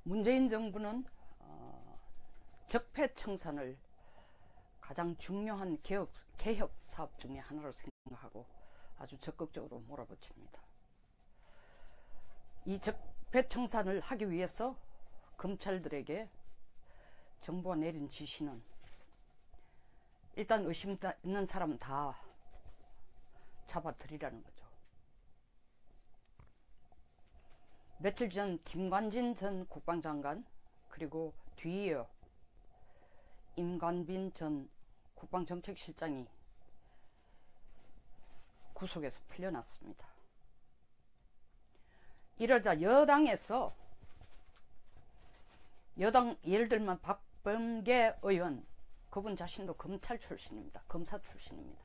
문재인 정부는 적폐청산을 가장 중요한 개혁 사업 중에 하나로 생각하고 아주 적극적으로 몰아붙입니다. 이 적폐청산을 하기 위해서 검찰들에게 정부가 내린 지시는 일단 의심 있는 사람 다 잡아들이라는 거죠. 며칠 전 김관진 전 국방장관, 그리고 뒤이어 임관빈 전 국방정책실장이 구속에서 풀려났습니다. 이러자 여당에서, 여당 예를 들면 박범계 의원, 그분 자신도 검찰 출신입니다. 검사 출신입니다.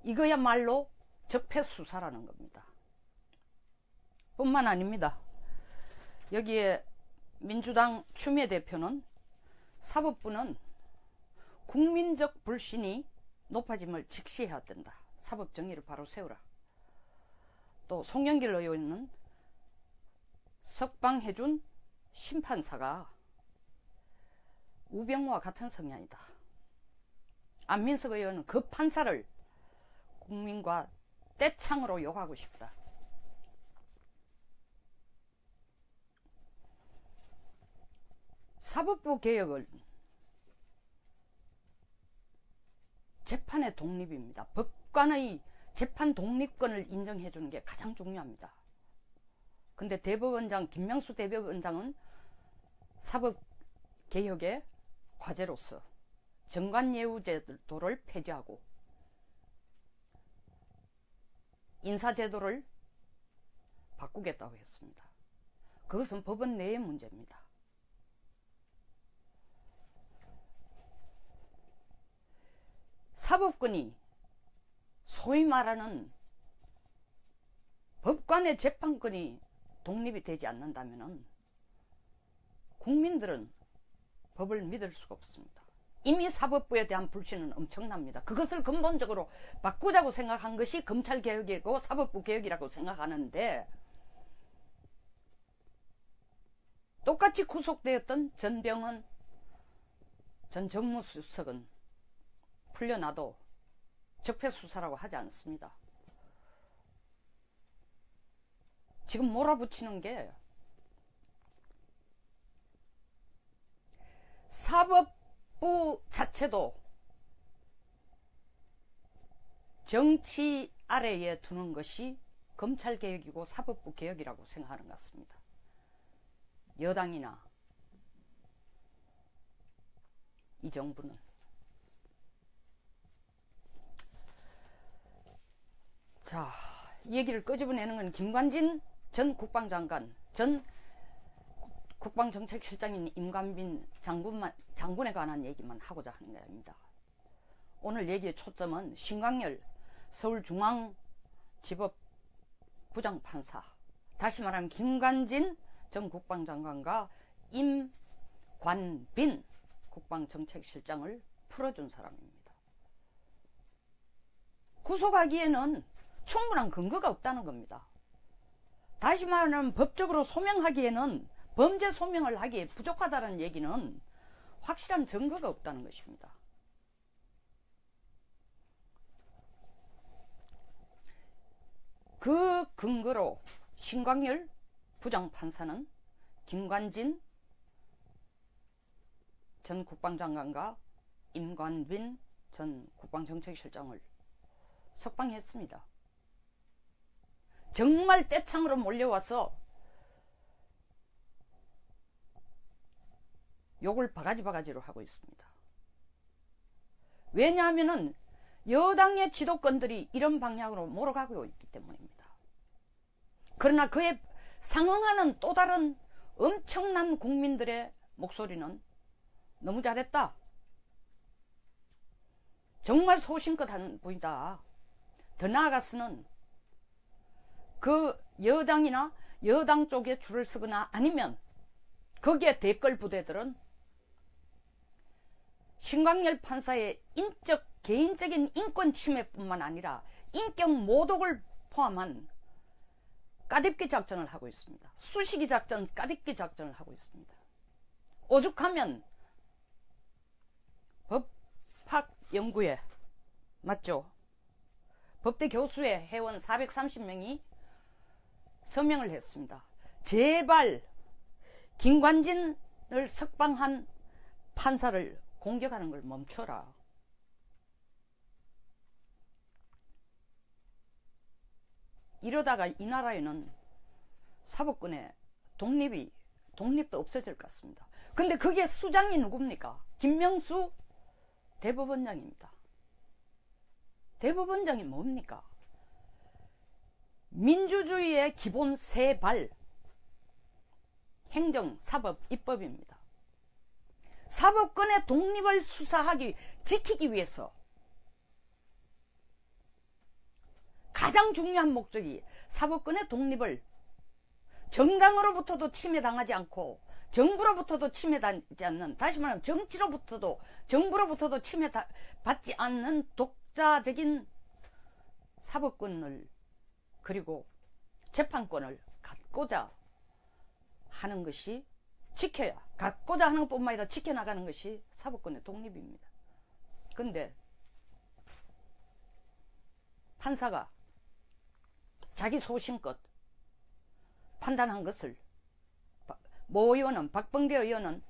이거야말로 적폐 수사라는 겁니다. 뿐만 아닙니다. 여기에 민주당 추미애 대표는 사법부는 국민적 불신이 높아짐을 직시해야 된다. 사법 정의를 바로 세우라. 또 송영길 의원은 석방해준 심판사가 우병우와 같은 성향이다. 안민석 의원은 그 판사를 국민과 떼창으로 욕하고 싶다. 사법부 개혁은 재판의 독립입니다. 법관의 재판 독립권을 인정해 주는 게 가장 중요합니다. 근데 대법원장 김명수 대법원장은 사법개혁의 과제로서 정관예우제도를 폐지하고 인사제도를 바꾸겠다고 했습니다. 그것은 법원 내의 문제입니다. 사법권이 소위 말하는 법관의 재판권이 독립이 되지 않는다면 국민들은 법을 믿을 수가 없습니다. 이미 사법부에 대한 불신은 엄청납니다. 그것을 근본적으로 바꾸자고 생각한 것이 검찰개혁이고 사법부 개혁이라고 생각하는데, 똑같이 구속되었던 전병헌 전 정무수석은 풀려나도 적폐수사라고 하지 않습니다. 지금 몰아붙이는 게 사법부 자체도 정치 아래에 두는 것이 검찰개혁이고 사법부 개혁이라고 생각하는 것 같습니다. 여당이나 이 정부는. 자, 이 얘기를 끄집어내는 건 김관진 전 국방장관, 전 국방정책실장인 임관빈 장군에 관한 얘기만 하고자 하는 겁니다. 오늘 얘기의 초점은 신광열 서울중앙지법 부장판사, 다시 말하면 김관진 전 국방장관과 임관빈 국방정책실장을 풀어준 사람입니다. 구속하기에는 충분한 근거가 없다는 겁니다. 다시 말하면 법적으로 소명하기에는, 범죄 소명을 하기에 부족하다는 얘기는 확실한 증거가 없다는 것입니다. 그 근거로 신광열 부장판사는 김관진 전 국방장관과 임관빈 전 국방정책실장을 석방했습니다. 정말 떼창으로 몰려와서 욕을 바가지로 하고 있습니다. 왜냐하면 여당의 지도권들이 이런 방향으로 몰아가고 있기 때문입니다. 그러나 그에 상응하는 또 다른 엄청난 국민들의 목소리는 너무 잘했다, 정말 소신껏 한 분이다, 더 나아가서는 그 여당이나 여당 쪽에 줄을 서거나 아니면 거기에 댓글 부대들은 신광열 판사의 개인적인 인권 침해뿐만 아니라 인격 모독을 포함한 까딛기 작전을 하고 있습니다. 수식이 작전, 까딛기 작전을 하고 있습니다. 오죽하면 법학연구회 맞죠? 법대 교수회 회원 430명이 서명을 했습니다. 제발 김관진을 석방한 판사를 공격하는 걸 멈춰라. 이러다가 이 나라에는 사법권의 독립도 없어질 것 같습니다. 근데 그게 수장이 누굽니까? 김명수 대법원장입니다. 대법원장이 뭡니까? 민주주의의 기본 세 발, 행정, 사법, 입법입니다. 사법권의 독립을 지키기 위해서 가장 중요한 목적이 사법권의 독립을 정당으로부터도 침해당하지 않고 정부로부터도 침해받지 않는, 다시 말하면 정부로부터도 침해받지 않는 독자적인 사법권을 그리고 재판권을 갖고자 하는 것이 갖고자 하는 것뿐만 아니라 지켜나가는 것이 사법권의 독립입니다. 근데 판사가 자기 소신껏 판단한 것을 모 의원은, 박범계 의원은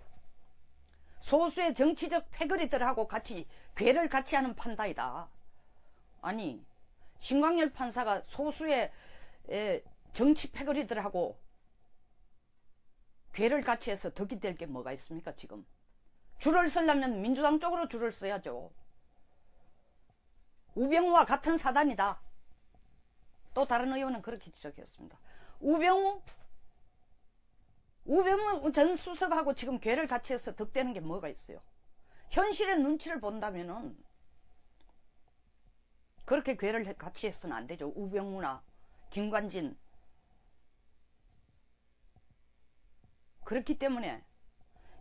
소수의 정치적 패거리들하고 같이 궤를 같이 하는 판단이다. 아니, 신광열 판사가 소수의 정치 패거리들하고 궤를 같이 해서 덕이 될 게 뭐가 있습니까? 지금 줄을 서려면 민주당 쪽으로 줄을 서야죠. 우병우와 같은 사단이다. 또 다른 의원은 그렇게 지적했습니다. 우병우 전 수석하고 지금 궤를 같이 해서 덕대는 게 뭐가 있어요? 현실의 눈치를 본다면은 그렇게 궤를 같이 해서는 안 되죠. 우병우나 김관진. 그렇기 때문에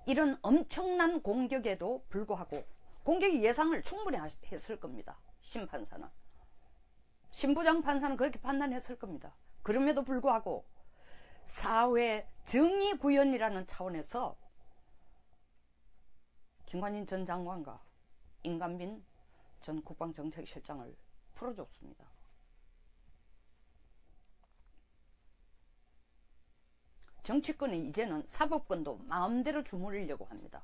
이런 엄청난 공격에도 불구하고, 공격의 예상을 충분히 했을 겁니다. 심판사는, 신부장 판사는 그렇게 판단했을 겁니다. 그럼에도 불구하고 사회 정의 구현이라는 차원에서 김관진 전 장관과 임관빈 전 국방정책실장을 풀어줬습니다. 정치권이 이제는 사법권도 마음대로 주무르려고 합니다.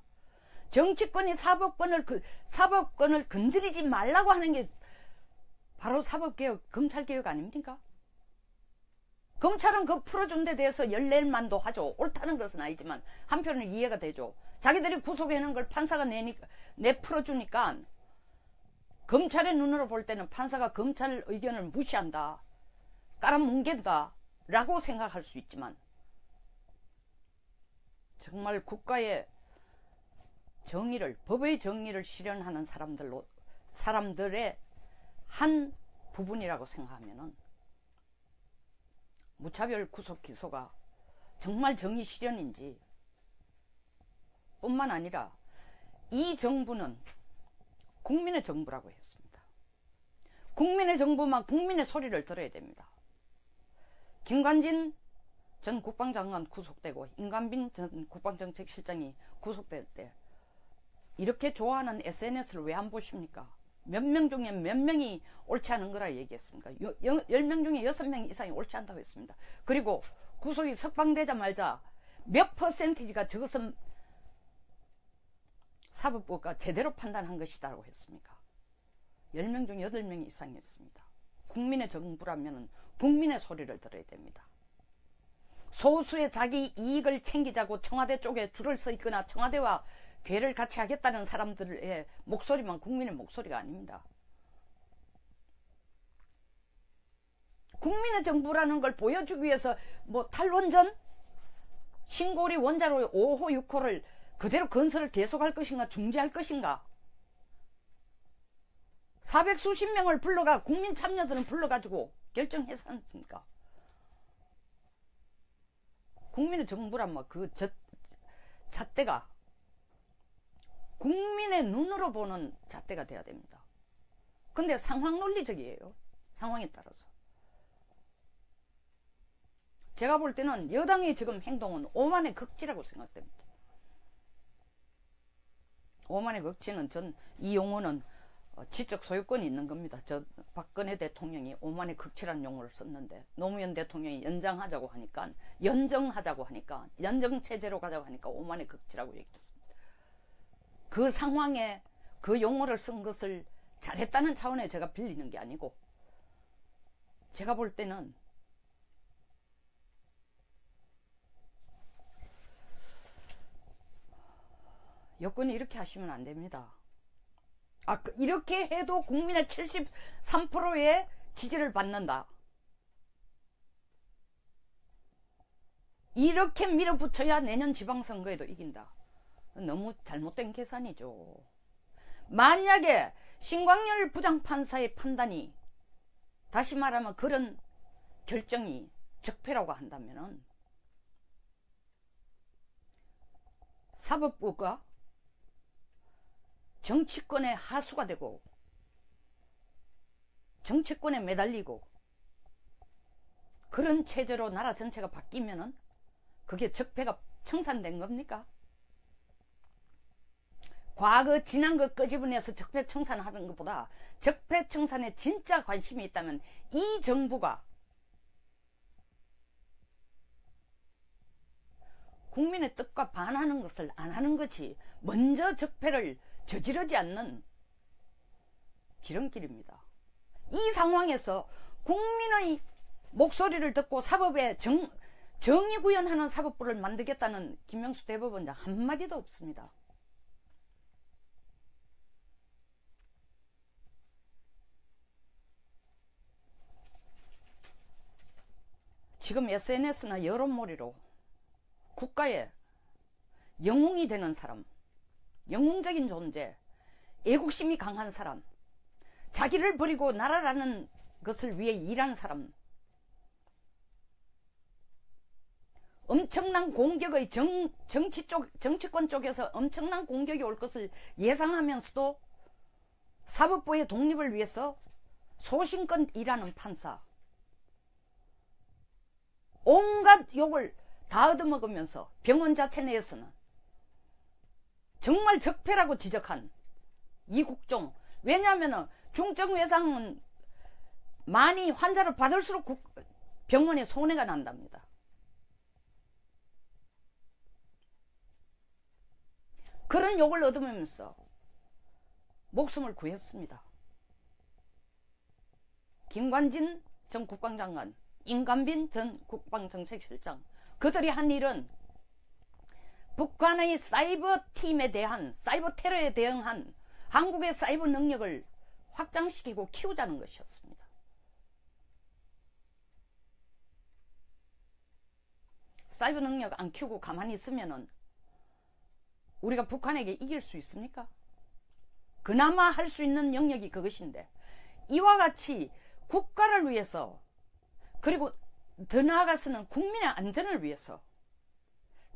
정치권이 사법권을 건드리지 말라고 하는 게 바로 사법개혁, 검찰개혁 아닙니까? 검찰은 그 풀어준 데 대해서 열일만도 하죠. 옳다는 것은 아니지만 한편으로는 이해가 되죠. 자기들이 구속해놓은 걸 판사가 풀어주니까 검찰의 눈으로 볼 때는 판사가 검찰 의견을 무시한다, 깔아뭉갠다 라고 생각할 수 있지만, 정말 국가의 정의를, 법의 정의를 실현하는 사람들의 한 부분이라고 생각하면은 무차별 구속 기소가 정말 정의 실현인지, 뿐만 아니라 이 정부는 국민의 정부라고 했습니다. 국민의 정부만 국민의 소리를 들어야 됩니다. 김관진 전 국방장관 구속되고 임관빈 전 국방정책실장이 구속될 때 이렇게 좋아하는 SNS를 왜 안 보십니까? 몇 명 중에 몇 명이 옳지 않은 거라 얘기했습니까? 10명 중에 6명 이상이 옳지 않다고 했습니다. 그리고 구속이 석방되자마자 몇 퍼센티지가 저것은 사법부가 제대로 판단한 것이다라고 했습니까? 10명 중 8명 이상이 했습니다. 국민의 정부라면 국민의 소리를 들어야 됩니다. 소수의 자기 이익을 챙기자고 청와대 쪽에 줄을 서 있거나 청와대와 궤를 같이 하겠다는 사람들의 목소리만 국민의 목소리가 아닙니다. 국민의 정부라는 걸 보여주기 위해서 뭐 탈원전? 신고리 원자로 5호, 6호를 그대로 건설을 계속할 것인가 중지할 것인가? 400수십 명을 불러가, 국민 참여들은 불러가지고 결정해서 않습니까? 국민의 정부란 뭐 그 잣대가 국민의 눈으로 보는 잣대가 돼야 됩니다. 근데 상황 논리적이에요. 상황에 따라서. 제가 볼 때는 여당의 지금 행동은 오만의 극치라고 생각됩니다. 오만의 극치는 전 이 용어는 지적 소유권이 있는 겁니다. 저 박근혜 대통령이 오만의 극치라는 용어를 썼는데 노무현 대통령이 연정하자고 하니까 연정체제로 가자고 하니까 오만의 극치라고 얘기했습니다. 그 상황에 그 용어를 쓴 것을 잘했다는 차원에 제가 빌리는 게 아니고, 제가 볼 때는 여권이 이렇게 하시면 안 됩니다. 이렇게 해도 국민의 73%의 지지를 받는다. 이렇게 밀어붙여야 내년 지방선거에도 이긴다. 너무 잘못된 계산이죠. 만약에 신광열 부장판사의 판단이, 다시 말하면 그런 결정이 적폐라고 한다면 사법부가 정치권의 하수가 되고 정치권에 매달리고 그런 체제로 나라 전체가 바뀌면은 그게 적폐가 청산된 겁니까? 과거 지난 거 끄집어내서 적폐 청산하는 것보다 적폐 청산에 진짜 관심이 있다면 이 정부가 국민의 뜻과 반하는 것을 안 하는 것이 먼저 적폐를 저지르지 않는 지름길입니다. 이 상황에서 국민의 목소리를 듣고 사법에 정의 구현하는 사법부를 만들겠다는 김명수 대법원장 한마디도 없습니다. 지금 SNS나 여론몰이로 국가의 영웅이 되는 사람, 영웅적인 존재, 애국심이 강한 사람, 자기를 버리고 나라라는 것을 위해 일하는 사람, 엄청난 공격의 정치권 쪽에서 엄청난 공격이 올 것을 예상하면서도 사법부의 독립을 위해서 소신껏 일하는 판사, 온갖 욕을 다 얻어먹으면서 병원 자체 내에서는 정말 적폐라고 지적한 이국종, 왜냐하면 중증외상은 많이 환자를 받을수록 병원에 손해가 난답니다. 그런 욕을 얻으면서 목숨을 구했습니다. 김관진 전 국방장관, 임관빈 전 국방정책실장, 그들이 한 일은 북한의 사이버 팀에 대한, 사이버 테러에 대응한 한국의 사이버 능력을 확장시키고 키우자는 것이었습니다. 사이버 능력 안 키우고 가만히 있으면은 우리가 북한에게 이길 수 있습니까? 그나마 할 수 있는 영역이 그것인데, 이와 같이 국가를 위해서, 그리고 더 나아가서는 국민의 안전을 위해서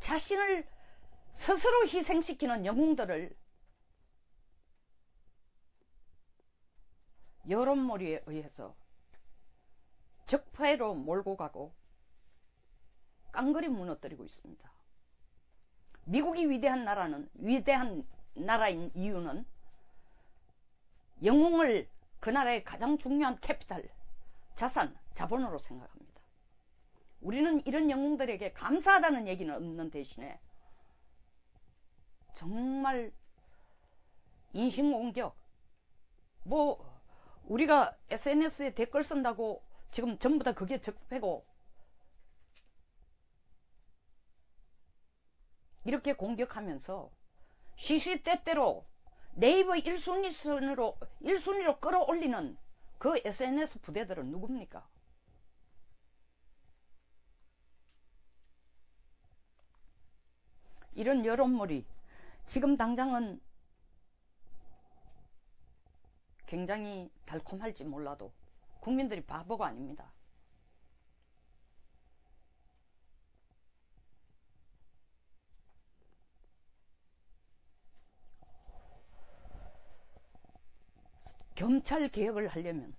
자신을 스스로 희생시키는 영웅들을 여론몰이에 의해서 적폐로 몰고 가고 깡그리 무너뜨리고 있습니다. 미국이 위대한 나라인 이유는 영웅을 그 나라의 가장 중요한 캐피탈, 자산, 자본으로 생각합니다. 우리는 이런 영웅들에게 감사하다는 얘기는 없는 대신에 정말 인신공격, 우리가 SNS에 댓글 쓴다고 지금 전부 다 그게 적폐고 이렇게 공격하면서 시시때때로 네이버 1순위로 끌어올리는 그 SNS 부대들은 누굽니까? 이런 여론몰이 지금 당장은 굉장히 달콤할지 몰라도 국민들이 바보가 아닙니다. 검찰 개혁을 하려면,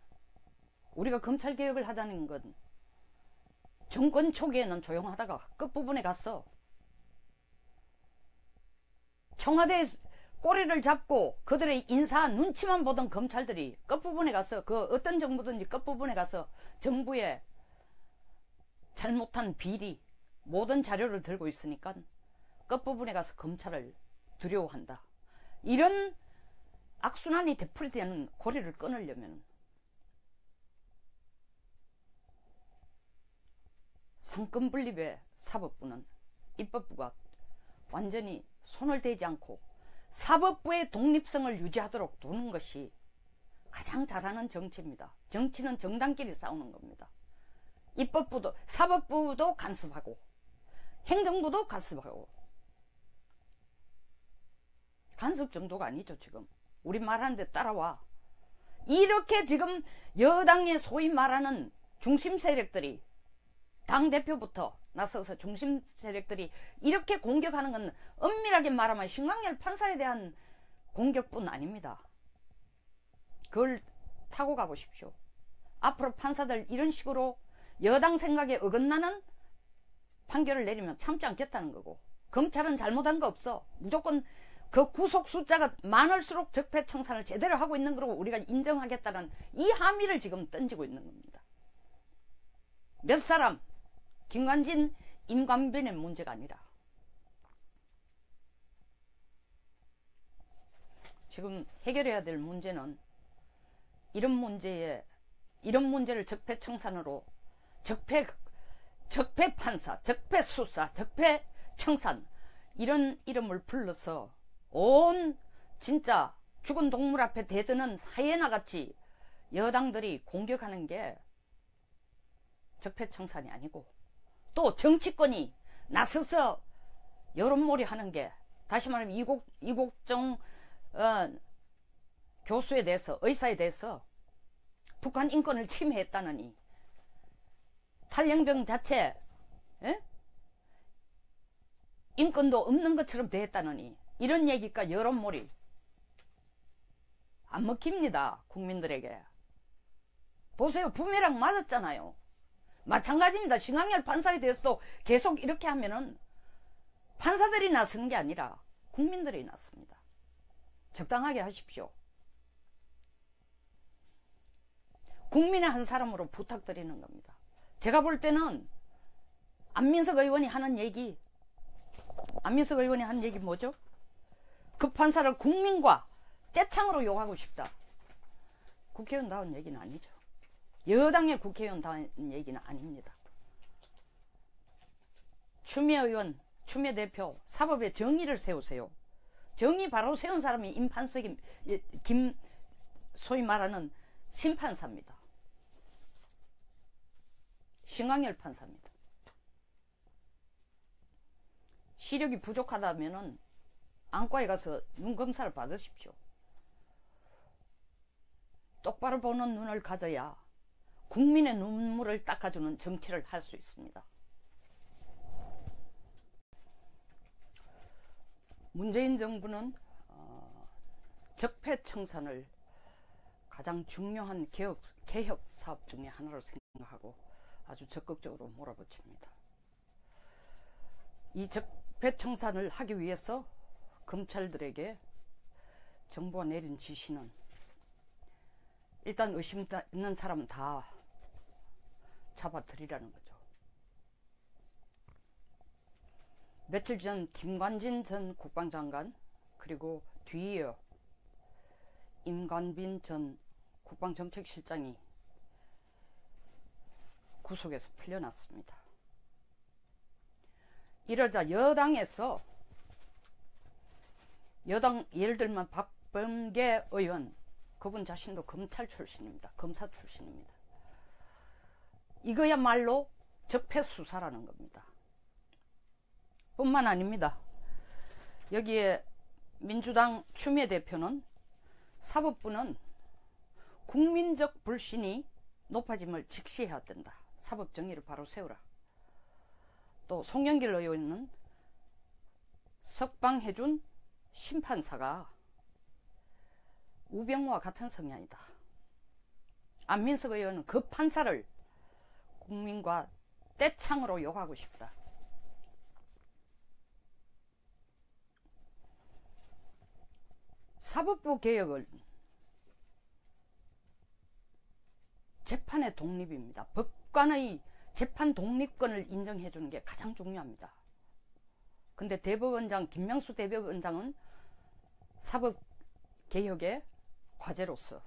우리가 검찰 개혁을 하자는 건 정권 초기에는 조용하다가 끝부분에 갔어. 청와대에 꼬리를 잡고 그들의 인사 눈치만 보던 검찰들이 끝부분에 가서, 그 어떤 정부든지 끝부분에 가서 정부의 잘못한 비리, 모든 자료를 들고 있으니까 끝부분에 가서 검찰을 두려워한다. 이런 악순환이 되풀이되는 고리를 끊으려면 상권분립의 사법부는 입법부가 완전히 손을 대지 않고 사법부의 독립성을 유지하도록 두는 것이 가장 잘하는 정치입니다. 정치는 정당끼리 싸우는 겁니다. 입법부도, 사법부도 간섭하고 행정부도 간섭하고. 간섭 정도가 아니죠. 지금 우리 말하는데 따라와. 이렇게 지금 여당의 소위 말하는 중심 세력들이, 당대표부터 나서서 중심 세력들이 이렇게 공격하는 건 엄밀하게 말하면 신광열 판사에 대한 공격뿐 아닙니다. 그걸 타고 가보십시오. 앞으로 판사들 이런 식으로 여당 생각에 어긋나는 판결을 내리면 참지 않겠다는 거고, 검찰은 잘못한 거 없어. 무조건 그 구속 숫자가 많을수록 적폐청산을 제대로 하고 있는 거로 우리가 인정하겠다는 이 함의를 지금 던지고 있는 겁니다. 몇 사람, 김관진, 임관빈의 문제가 아니라 지금 해결해야 될 문제는 이런 문제를 적폐청산으로 적폐판사, 적폐수사, 적폐청산 이런 이름을 불러서 온 진짜 죽은 동물 앞에 대드는 하이에나같이 여당들이 공격하는 게 적폐청산이 아니고, 또 정치권이 나서서 여론몰이 하는 게, 다시 말하면 이국정 교수에 대해서, 의사에 대해서 북한 인권을 침해했다느니, 탈영병 자체 인권도 없는 것처럼 대했다느니, 이런 얘기가 여론몰이 안 먹힙니다. 국민들에게. 보세요. 부메랑 맞았잖아요. 마찬가지입니다. 신광열 판사에 대해서도 계속 이렇게 하면은 판사들이 나서는 게 아니라 국민들이 나섭니다. 적당하게 하십시오. 국민의 한 사람으로 부탁드리는 겁니다. 제가 볼 때는 안민석 의원이 하는 얘기 뭐죠? 그 판사를 국민과 떼창으로 욕하고 싶다. 국회의원다운 얘기는 아니죠. 여당의 국회의원다운 얘기는 아닙니다. 추미애 의원, 추미애 대표, 사법의 정의를 세우세요. 정의 바로 세운 사람이 임판석이, 소위 말하는 심판사입니다. 신광열 판사입니다. 시력이 부족하다면은 안과에 가서 눈 검사를 받으십시오. 똑바로 보는 눈을 가져야 국민의 눈물을 닦아주는 정치를 할 수 있습니다. 문재인 정부는 적폐청산을 가장 중요한 개혁 사업 중에 하나로 생각하고 아주 적극적으로 몰아붙입니다. 이 적폐청산을 하기 위해서 검찰들에게 정부가 내린 지시는 일단 의심 있는 사람은 다 잡아들이라는 거죠. 며칠 전 김관진 전 국방장관, 그리고 뒤이어 임관빈 전 국방정책실장이 구속에서 풀려났습니다. 이러자 여당에서, 여당 예를 들면 박범계 의원, 그분 자신도 검찰 출신입니다. 검사 출신입니다. 이거야말로 적폐수사라는 겁니다. 뿐만 아닙니다. 여기에 민주당 추미애 대표는 사법부는 국민적 불신이 높아짐을 직시해야 된다. 사법 정의를 바로 세우라. 또 송영길 의원은 석방해준 심판사가 우병우와 같은 성향이다. 안민석 의원은 그 판사를 국민과 떼창으로 욕하고 싶다. 사법부 개혁을 재판의 독립입니다. 법관의 재판 독립권을 인정해 주는 게 가장 중요합니다. 근데 대법원장 김명수 대법원장은 사법개혁의 과제로서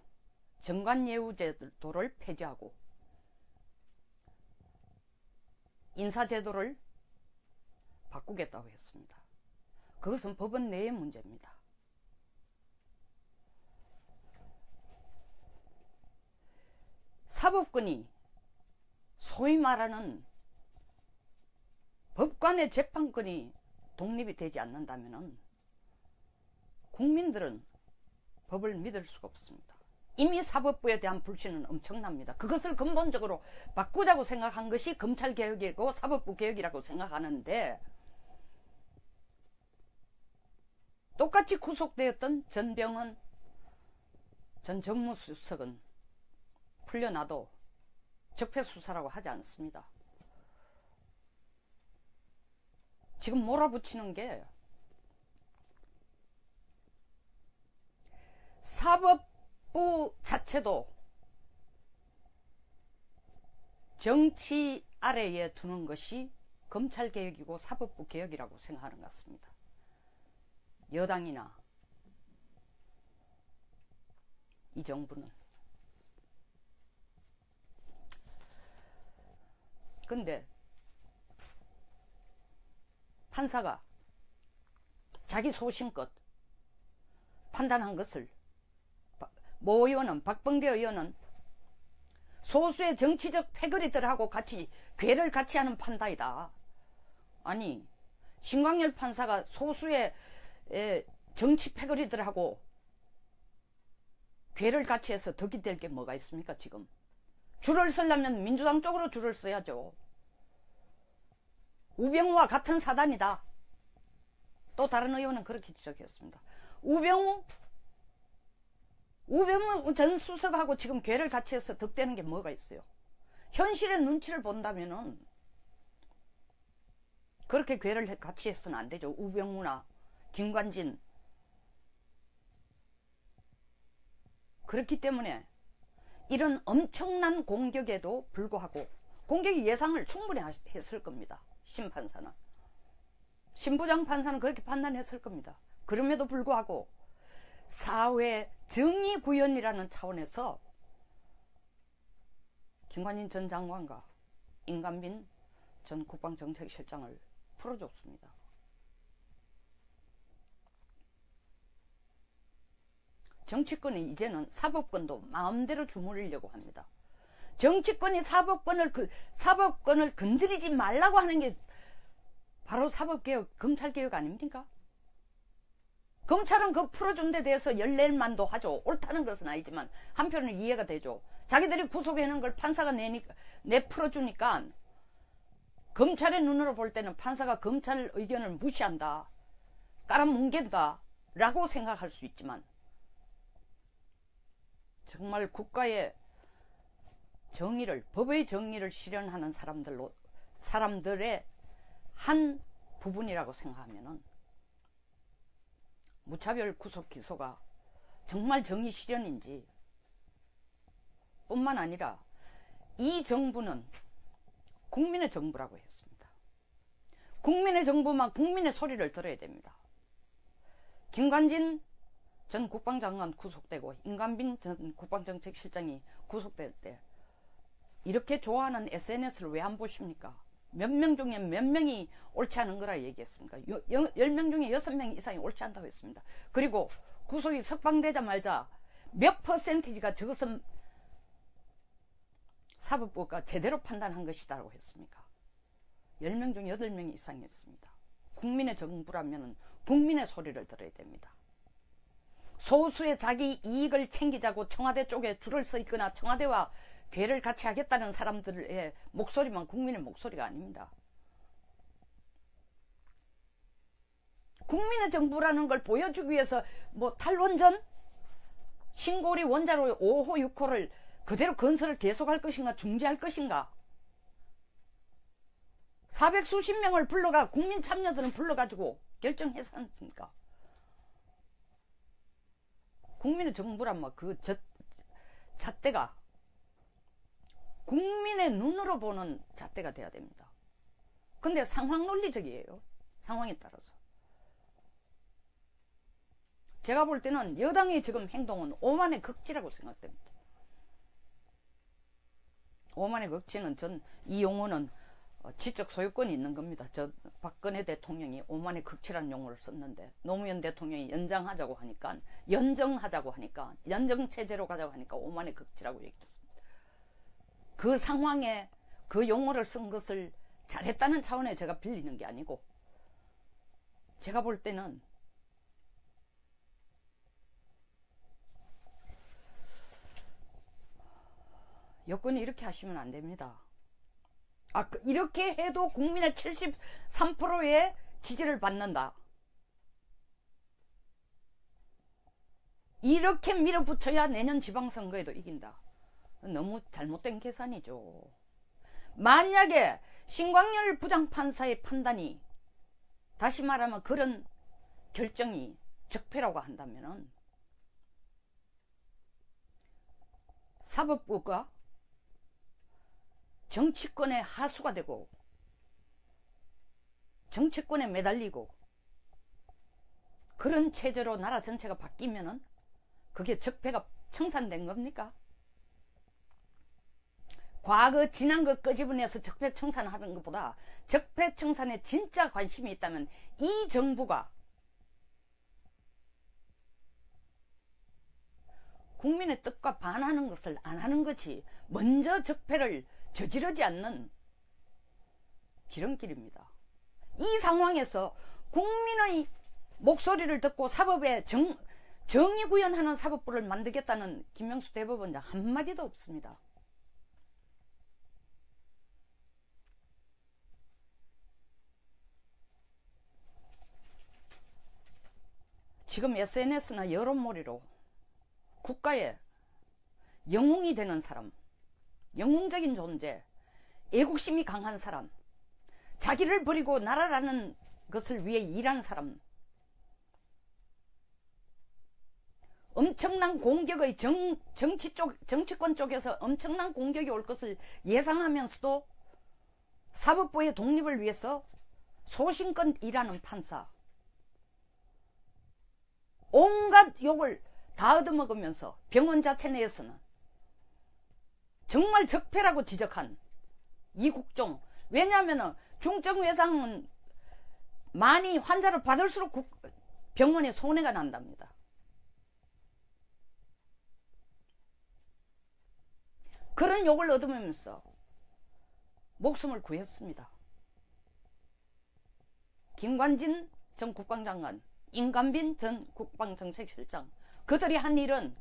정관예우제도를 폐지하고 인사제도를 바꾸겠다고 했습니다. 그것은 법원 내의 문제입니다. 사법권이 소위 말하는 법관의 재판권이 독립이 되지 않는다면 국민들은 법을 믿을 수가 없습니다. 이미 사법부에 대한 불신은 엄청납니다. 그것을 근본적으로 바꾸자고 생각한 것이 검찰개혁이고 사법부 개혁이라고 생각하는데, 똑같이 구속되었던 전병헌 전 정무수석은 풀려나도 적폐수사라고 하지 않습니다. 지금 몰아붙이는 게 사법부 자체도 정치 아래에 두는 것이 검찰개혁이고 사법부 개혁이라고 생각하는 것 같습니다. 여당이나 이 정부는. 근데 판사가 자기 소신껏 판단한 것을 모 의원은, 박범계 의원은 소수의 정치적 패거리들하고 같이 괴를 같이 하는 판단이다. 아니, 신광열 판사가 소수의 정치 패거리들하고 괴를 같이 해서 덕이 될 게 뭐가 있습니까? 지금 줄을 서려면 민주당 쪽으로 줄을 서야죠. 우병우와 같은 사단이다. 또 다른 의원은 그렇게 지적했습니다. 우병우 전 수석하고 지금 괴를 같이 해서 덕대는 게 뭐가 있어요? 현실의 눈치를 본다면은 그렇게 괴를 같이 해서는 안 되죠. 우병우나 김관진. 그렇기 때문에 이런 엄청난 공격에도 불구하고, 공격이 예상을 충분히 했을 겁니다. 심판사는, 신부장 판사는 그렇게 판단했을 겁니다. 그럼에도 불구하고 사회 정의 구현이라는 차원에서 김관진 전 장관과 임관빈 전 국방정책실장을 풀어줬습니다. 정치권이 이제는 사법권도 마음대로 주무르려고 합니다. 정치권이 사법권을 건드리지 말라고 하는 게 바로 사법개혁, 검찰개혁 아닙니까? 검찰은 그 풀어준 데 대해서 열일만도 하죠. 옳다는 것은 아니지만 한편으로는 이해가 되죠. 자기들이 구속해놓은 걸 판사가 풀어주니까 검찰의 눈으로 볼 때는 판사가 검찰 의견을 무시한다, 깔아뭉갠다 라고 생각할 수 있지만, 정말 국가의 정의를, 법의 정의를 실현하는 사람들의 한 부분이라고 생각하면은 무차별 구속 기소가 정말 정의 실현인지, 뿐만 아니라 이 정부는 국민의 정부라고 했습니다. 국민의 정부만 국민의 소리를 들어야 됩니다. 김관진 전 국방장관 구속되고 임관빈 전 국방정책실장이 구속될 때 이렇게 좋아하는 SNS를 왜 안 보십니까? 몇 명 중에 몇 명이 옳지 않은 거라 얘기했습니까? 10명 중에 6명 이상이 옳지 않다고 했습니다. 그리고 구속이 석방되자마자 몇 퍼센티지가 저것은 사법부가 제대로 판단한 것이다라고 했습니까? 10명 중 8명 이상이 했습니다. 국민의 정부라면 국민의 소리를 들어야 됩니다. 소수의 자기 이익을 챙기자고 청와대 쪽에 줄을 서 있거나 청와대와 괴를 같이 하겠다는 사람들의 목소리만 국민의 목소리가 아닙니다. 국민의 정부라는 걸 보여주기 위해서 뭐 탈원전, 신고리 원자로 5호, 6호를 그대로 건설을 계속할 것인가 중지할 것인가, 400수십 명을 불러가 국민 참여들은 불러가지고 결정해서 않습니까? 국민의 정부란 그 잣대가 국민의 눈으로 보는 잣대가 돼야 됩니다. 근데 상황 논리적이에요. 상황에 따라서. 제가 볼 때는 여당의 지금 행동은 오만의 극치라고 생각됩니다. 오만의 극치는 이 용어는 지적 소유권이 있는 겁니다. 박근혜 대통령이 오만의 극치라는 용어를 썼는데 노무현 대통령이 연정하자고 하니까 연정체제로 가자고 하니까 오만의 극치라고 얘기했습니다. 그 상황에 그 용어를 쓴 것을 잘했다는 차원에 제가 빌리는 게 아니고, 제가 볼 때는 여권이 이렇게 하시면 안 됩니다. 이렇게 해도 국민의 73%의 지지를 받는다. 이렇게 밀어붙여야 내년 지방선거에도 이긴다. 너무 잘못된 계산이죠. 만약에 신광열 부장판사의 판단이, 다시 말하면 그런 결정이 적폐라고 한다면 사법부가 정치권의 하수가 되고 정치권에 매달리고 그런 체제로 나라 전체가 바뀌면은 그게 적폐가 청산된 겁니까? 과거 지난 거 끄집어내서 적폐 청산하는 것보다 적폐 청산에 진짜 관심이 있다면 이 정부가 국민의 뜻과 반하는 것을 안 하는 것이 먼저 적폐를 저지르지 않는 지름길입니다. 이 상황에서 국민의 목소리를 듣고 사법에 정의 구현하는 사법부를 만들겠다는 김명수 대법원장 한마디도 없습니다. 지금 SNS나 여론몰이로 국가의 영웅이 되는 사람, 영웅적인 존재, 애국심이 강한 사람, 자기를 버리고 나라라는 것을 위해 일하는 사람, 엄청난 공격의 정치권 쪽에서 엄청난 공격이 올 것을 예상하면서도 사법부의 독립을 위해서 소신껏 일하는 판사, 온갖 욕을 다 얻어먹으면서 병원 자체 내에서는 정말 적폐라고 지적한 이국종, 왜냐하면 중증외상은 많이 환자를 받을수록 병원에 손해가 난답니다. 그런 욕을 얻으면서 목숨을 구했습니다. 김관진 전 국방장관, 임관빈 전 국방정책실장, 그들이 한 일은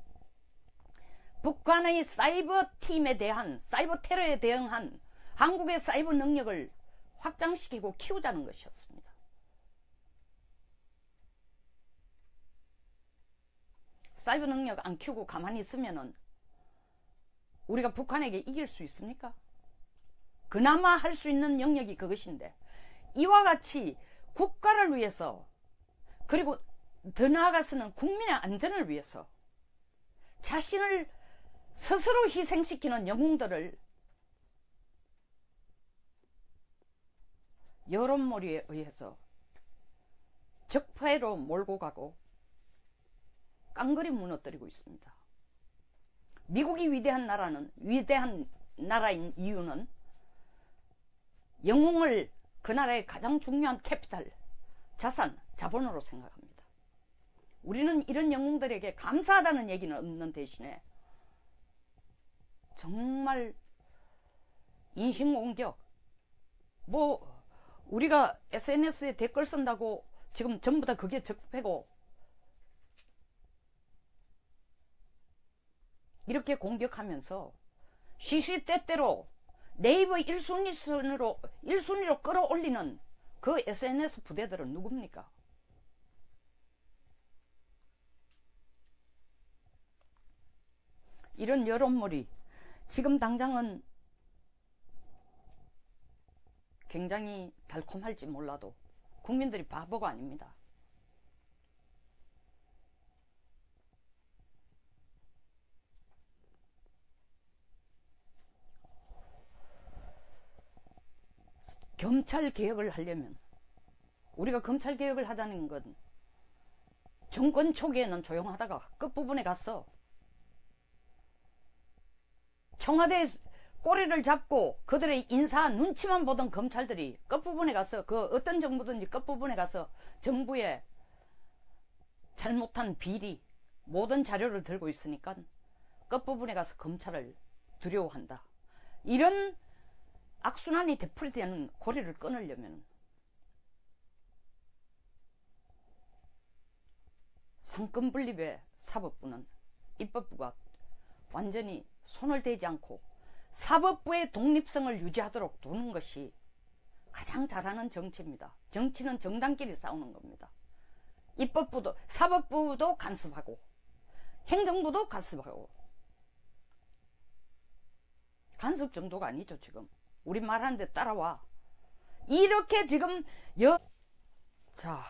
북한의 사이버 팀에 대한, 사이버 테러에 대응한 한국의 사이버 능력을 확장시키고 키우자는 것이었습니다. 사이버 능력 안 키우고 가만히 있으면은 우리가 북한에게 이길 수 있습니까? 그나마 할 수 있는 영역이 그것인데, 이와 같이 국가를 위해서, 그리고 더 나아가서는 국민의 안전을 위해서 자신을 스스로 희생시키는 영웅들을 여론몰이에 의해서 적폐로 몰고 가고 깡그리 무너뜨리고 있습니다. 미국이 위대한 나라인 이유는 영웅을 그 나라의 가장 중요한 캐피탈, 자산, 자본으로 생각합니다. 우리는 이런 영웅들에게 감사하다는 얘기는 없는 대신에 정말 인신공격, 우리가 SNS에 댓글 쓴다고 지금 전부 다 그게 적폐고 이렇게 공격하면서 시시때때로 네이버 1순위로 끌어올리는 그 SNS 부대들은 누굽니까? 이런 여론몰이 지금 당장은 굉장히 달콤할지 몰라도 국민들이 바보가 아닙니다. 검찰 개혁을 하려면, 우리가 검찰 개혁을 하자는 건 정권 초기에는 조용하다가 끝부분에 가서 청와대에 꼬리를 잡고 그들의 인사 눈치만 보던 검찰들이 끝부분에 가서, 그 어떤 정부든지 끝부분에 가서 정부의 잘못한 비리, 모든 자료를 들고 있으니까 끝부분에 가서 검찰을 두려워한다. 이런 악순환이 되풀이되는 고리를 끊으려면 상권분립의 사법부는 입법부가 완전히 손을 대지 않고 사법부의 독립성을 유지하도록 두는 것이 가장 잘하는 정치입니다. 정치는 정당끼리 싸우는 겁니다. 입법부도, 사법부도 간섭하고 행정부도 간섭하고, 간섭 정도가 아니죠. 지금 우리 말하는데 따라와. 이렇게 지금 자,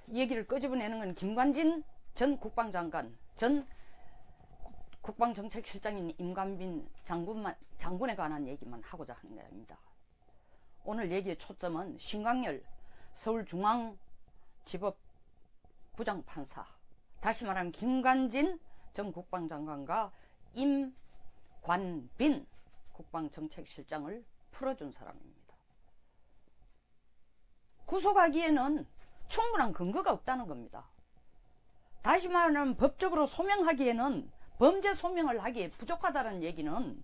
이 얘기를 끄집어내는 건 김관진 전 국방장관, 전 국방정책실장인 임관빈 장군에 관한 얘기만 하고자 하는 게 아닙니다. 오늘 얘기의 초점은 신광열 서울중앙지법 부장판사, 다시 말하면 김관진 전 국방장관과 임관빈 국방정책실장을 풀어준 사람입니다. 구속하기에는 충분한 근거가 없다는 겁니다. 다시 말하면 법적으로 소명하기에는, 범죄 소명을 하기에 부족하다는 얘기는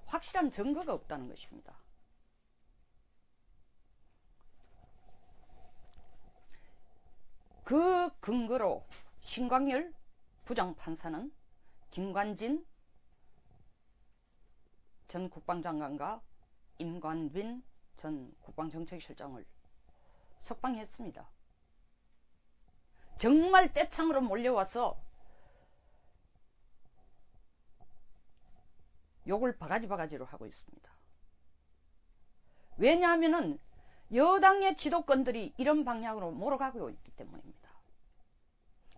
확실한 증거가 없다는 것입니다. 그 근거로 신광열 부장판사는 김관진 전 국방장관과 임관빈 전 국방정책실장을 석방했습니다. 정말 떼창으로 몰려와서 욕을 바가지로 하고 있습니다. 왜냐하면 여당의 지도권들이 이런 방향으로 몰아가고 있기 때문입니다.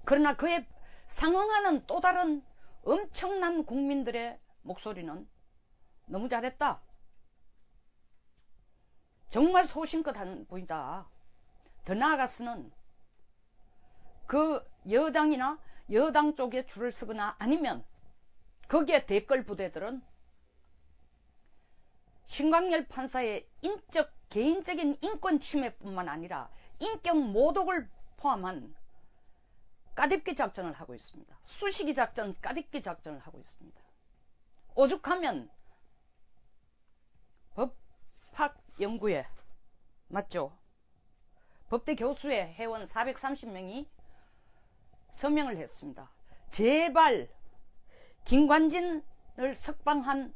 그러나 그에 상응하는 또 다른 엄청난 국민들의 목소리는 너무 잘했다, 정말 소신껏 한 분이다, 더 나아가서는 그 여당이나 여당 쪽에 줄을 서거나 아니면 거기에 댓글 부대들은 신광열 판사의 개인적인 인권 침해뿐만 아니라 인격 모독을 포함한 까뎁기 작전을 하고 있습니다. 수식이 작전, 까뎁기 작전을 하고 있습니다. 오죽하면 법학연구회, 맞죠? 법대 교수회 회원 430명이 서명을 했습니다. 제발 김관진을 석방한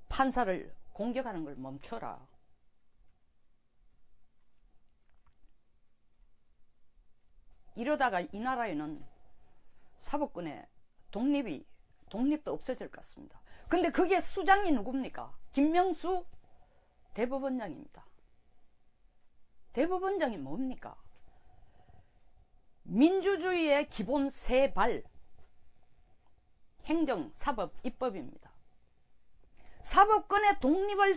판사를 공격하는 걸 멈춰라. 이러다가 이 나라에는 사법권의 독립도 없어질 것 같습니다. 근데 그게 수장이 누굽니까? 김명수 대법원장입니다. 대법원장이 뭡니까? 민주주의의 기본 세 발, 행정, 사법, 입법입니다. 사법권의 독립을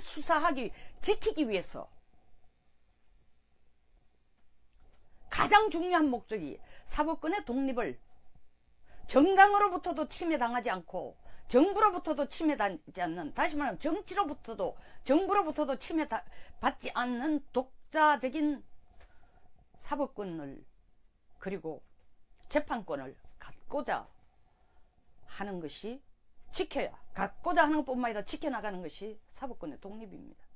지키기 위해서 가장 중요한 목적이 사법권의 독립을 정당으로부터도 침해당하지 않고 정부로부터도 침해받지 않는, 다시 말하면 정부로부터도 침해받지 않는 독자적인 사법권을, 그리고 재판권을 갖고자 하는 것이, 갖고자 하는 것뿐만 아니라 지켜나가는 것이 사법권의 독립입니다.